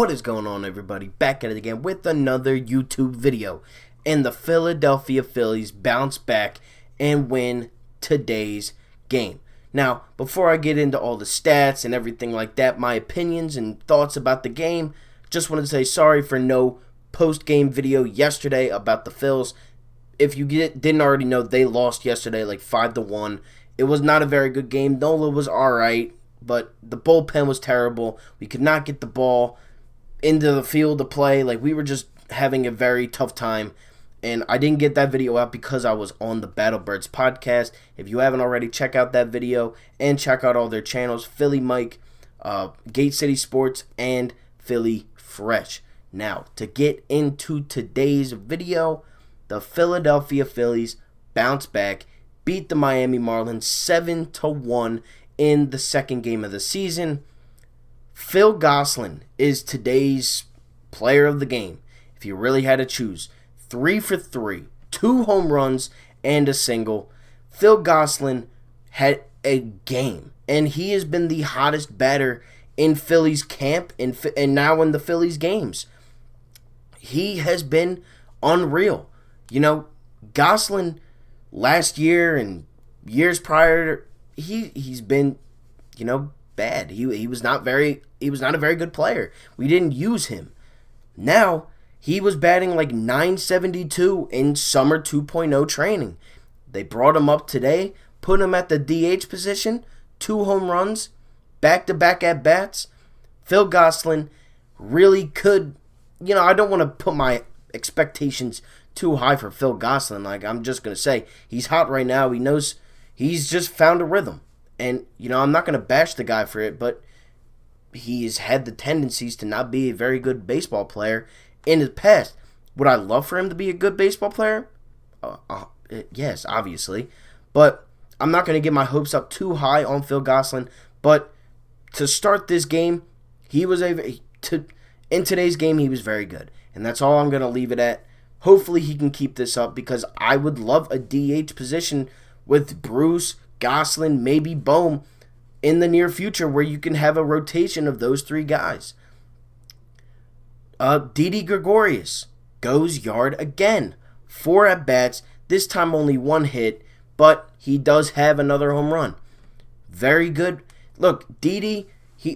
What is going on, everybody? Back at it again with another YouTube video. And the Philadelphia Phillies bounce back and win today's game. Now, before I get into all the stats and everything like that, my opinions and thoughts about the game, just wanted to say sorry for no post-game video yesterday about the Phils. If you didn't already know, they lost yesterday like 5-1. It was not a very good game. Nola was alright, but the bullpen was terrible. We could not get the ball into the field to play. Like, we were just having a very tough time. And I didn't get that video out because I was on the Battlebirds podcast. If you haven't already, check out that video and check out all their channels, Philly Mike, Gate City Sports, and Philly Fresh. Now, to get into today's video, the Philadelphia Phillies bounce back, beat the Miami Marlins 7-1 in the second game of the season. Phil Gosselin is today's player of the game. If you really had to choose, 3 for 3, 2 home runs and a single. Phil Gosselin had a game, and he has been the hottest batter in Phillies camp and now in the Phillies games. He has been unreal. You know, Gosselin last year and years prior, he's been, you know, bad. He was not a very good player. We didn't use him. Now he was batting like .972 in summer 2.0 training. They brought him up today, put him at the DH position, 2 home runs, back-to-back at-bats. Phil Gosselin really could, you know, I don't want to put my expectations too high for Phil Gosselin. Like, I'm just going to say, he's hot right now. He knows he's just found a rhythm. And, you know, I'm not going to bash the guy for it, but he's had the tendencies to not be a very good baseball player in his past. Would I love for him to be a good baseball player? Yes, obviously. But I'm not going to get my hopes up too high on Phil Gosselin. But to start this game, in today's game, he was very good. And that's all I'm going to leave it at. Hopefully he can keep this up, because I would love a DH position with Bruce, Gosselin, maybe Bohm in the near future, where you can have a rotation of those 3 guys. Didi Gregorious goes yard again. 4 at-bats, this time only 1 hit, but he does have another home run. Very good. Look, Didi,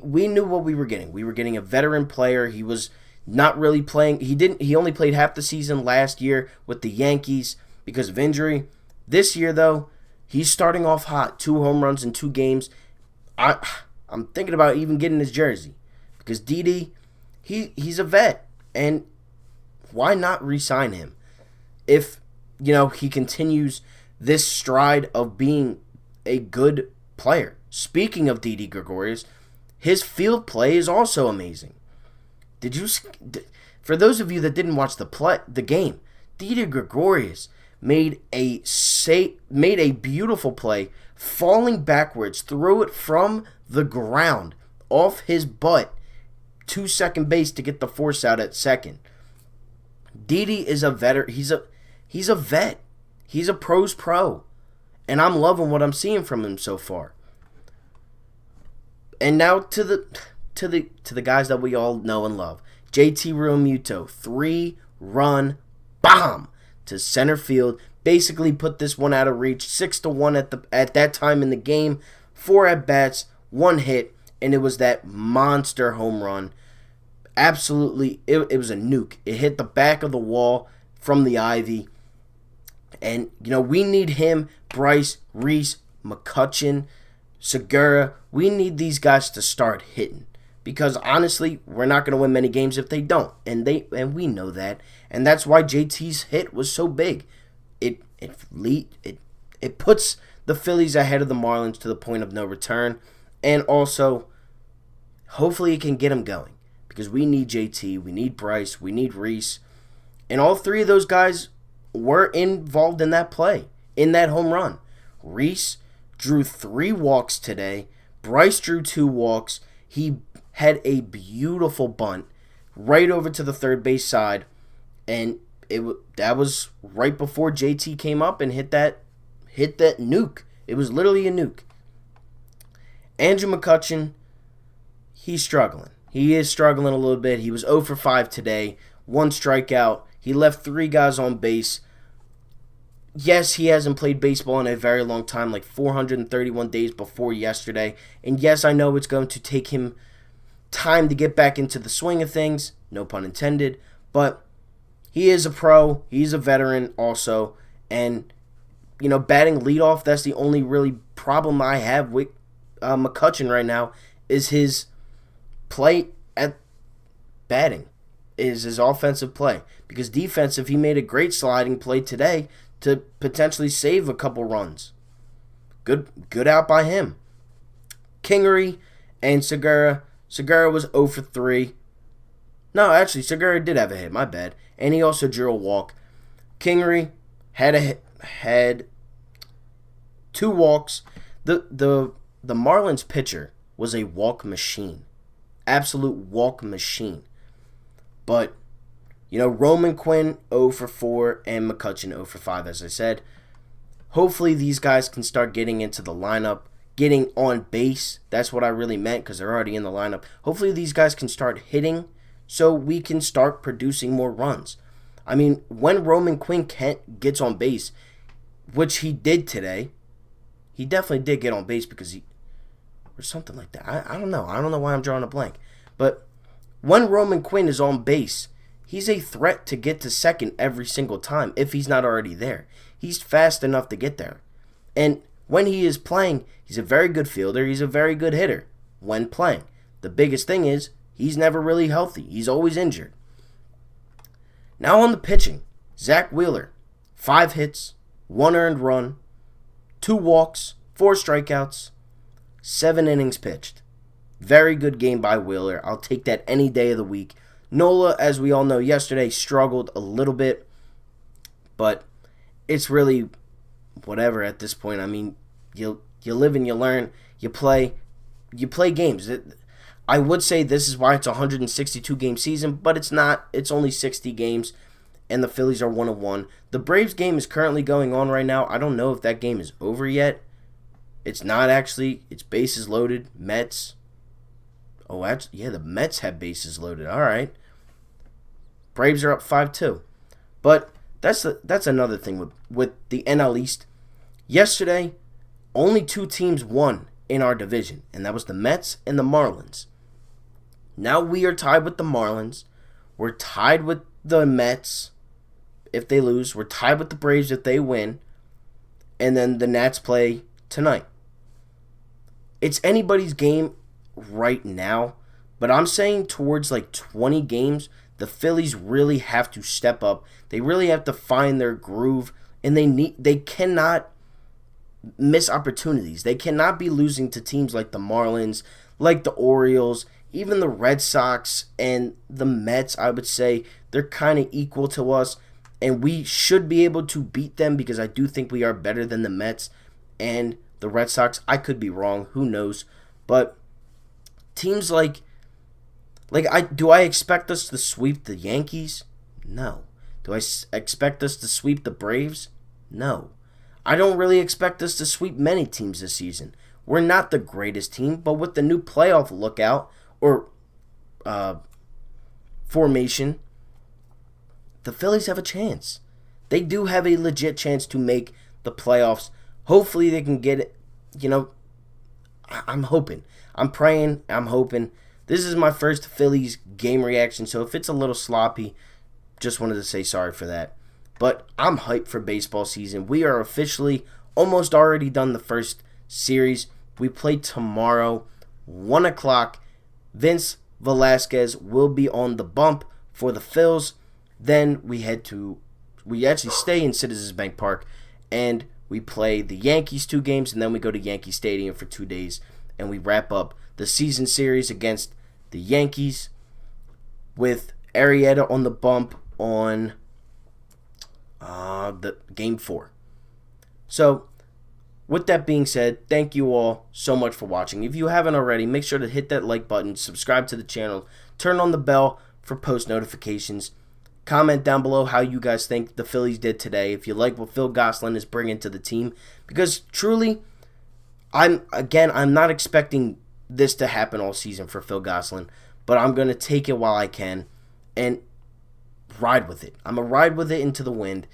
we knew what we were getting. We were getting a veteran player. He was not really playing. He only played half the season last year with the Yankees because of injury. This year, though, he's starting off hot. 2 home runs in 2 games. I'm thinking about even getting his jersey, because Didi, he's a vet, and why not re-sign him if, you know, he continues this stride of being a good player. Speaking of Didi Gregorious, his field play is also amazing. For those of you that didn't watch the game, Didi Gregorious made a beautiful play, falling backwards, threw it from the ground off his butt to second base to get the force out at second. Didi is a veteran. He's a vet. He's a pro's pro, and I'm loving what I'm seeing from him so far. And now to the guys that we all know and love. JT Realmuto, 3-run bomb to center field. Basically put this one out of reach. 6-1 at that time in the game. 4 at-bats, 1 hit, and it was that monster home run. Absolutely, it was a nuke. It hit the back of the wall from the ivy. And, you know, we need him, Bryce, Reese, McCutchen, Segura. We need these guys to start hitting, because honestly, we're not going to win many games if they don't, and we know that, and that's why JT's hit was so big. It puts the Phillies ahead of the Marlins to the point of no return, and also hopefully it can get them going, because we need JT, we need Bryce, we need Reese, and all 3 of those guys were involved in that play, in that home run. Reese drew 3 walks today. Bryce drew 2 walks. He had a beautiful bunt right over to the third base side, and that was right before JT came up and hit that nuke. It was literally a nuke. Andrew McCutchen, he's struggling. he is struggling a little bit. He was 0 for 5 today, 1 strikeout. He left 3 guys on base. Yes, he hasn't played baseball in a very long time, like 431 days before yesterday. And yes, I know it's going to take him time to get back into the swing of things, no pun intended, but he is a pro, he's a veteran also, and, batting leadoff, that's the only really problem I have with McCutchen right now, is his play at batting, is his offensive play. Because defensive, he made a great sliding play today to potentially save a couple runs. Good out by him. Kingery and Segura was 0 for 3. No, actually, Segura did have a hit. My bad. And he also drew a walk. Kingery had 2 walks. The Marlins pitcher was a walk machine. Absolute walk machine. But, Roman Quinn 0 for 4 and McCutchen 0 for 5, as I said. Hopefully these guys can start getting into the lineup. Getting on base, that's what I really meant because they're already in the lineup. Hopefully these guys can start hitting so we can start producing more runs. I mean, when Roman Quinn gets on base, which he did today, he definitely did get on base because or something like that. I don't know. I don't know why I'm drawing a blank. But when Roman Quinn is on base, he's a threat to get to second every single time if he's not already there. He's fast enough to get there. And when he is playing, he's a very good fielder. He's a very good hitter when playing. The biggest thing is he's never really healthy. He's always injured. Now on the pitching, Zack Wheeler, 5 hits, 1 earned run, 2 walks, 4 strikeouts, 7 innings pitched. Very good game by Wheeler. I'll take that any day of the week. Nola, as we all know, yesterday struggled a little bit, but it's really whatever at this point. I mean, you live and you learn. You play games. I would say this is why it's a 162 game season, but it's not. It's only 60 games, and the Phillies are 1-1. The Braves game is currently going on right now. I don't know if that game is over yet. It's not actually. It's bases loaded. Mets. Oh, actually, yeah, the Mets have bases loaded. All right. Braves are up 5-2. But that's another thing with the NL East. Yesterday, only 2 teams won in our division, and that was the Mets and the Marlins. Now we are tied with the Marlins. We're tied with the Mets if they lose. We're tied with the Braves if they win. And then the Nats play tonight. It's anybody's game right now, but I'm saying towards like 20 games, the Phillies really have to step up. They really have to find their groove, and they cannot miss opportunities. They cannot be losing to teams like the Marlins, like the Orioles, even the Red Sox and the Mets. I would say they're kind of equal to us, and we should be able to beat them because I do think we are better than the Mets and the Red Sox. I could be wrong. Who knows? But teams do I expect us to sweep the Yankees? No. Do I expect us to sweep the Braves? No. I don't really expect us to sweep many teams this season. We're not the greatest team, but with the new playoff lookout or formation, the Phillies have a chance. They do have a legit chance to make the playoffs. Hopefully they can get it. I'm hoping. I'm praying. I'm hoping. This is my first Phillies game reaction, so if it's a little sloppy, just wanted to say sorry for that. But I'm hyped for baseball season. We are officially almost already done the first series. We play tomorrow, 1 o'clock. Vince Velasquez will be on the bump for the Phils. Then we actually stay in Citizens Bank Park, and we play the Yankees 2 games, and then we go to Yankee Stadium for 2 days, and we wrap up the season series against the Yankees with Arrieta on the bump on the game 4. So, with that being said, thank you all so much for watching. If you haven't already, make sure to hit that like button, subscribe to the channel, turn on the bell for post notifications. Comment down below how you guys think the Phillies did today, if you like what Phil Gosselin is bringing to the team. Because truly, I'm not expecting this to happen all season for Phil Gosselin. but I'm going to take it while I can and ride with it. I'm going to ride with it into the wind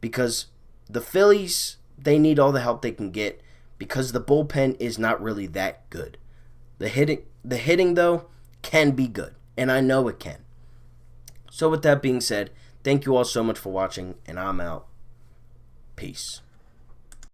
because the Phillies, they need all the help they can get because the bullpen is not really that good. The hitting though, can be good, and I know it can. So with that being said, thank you all so much for watching, and I'm out. Peace.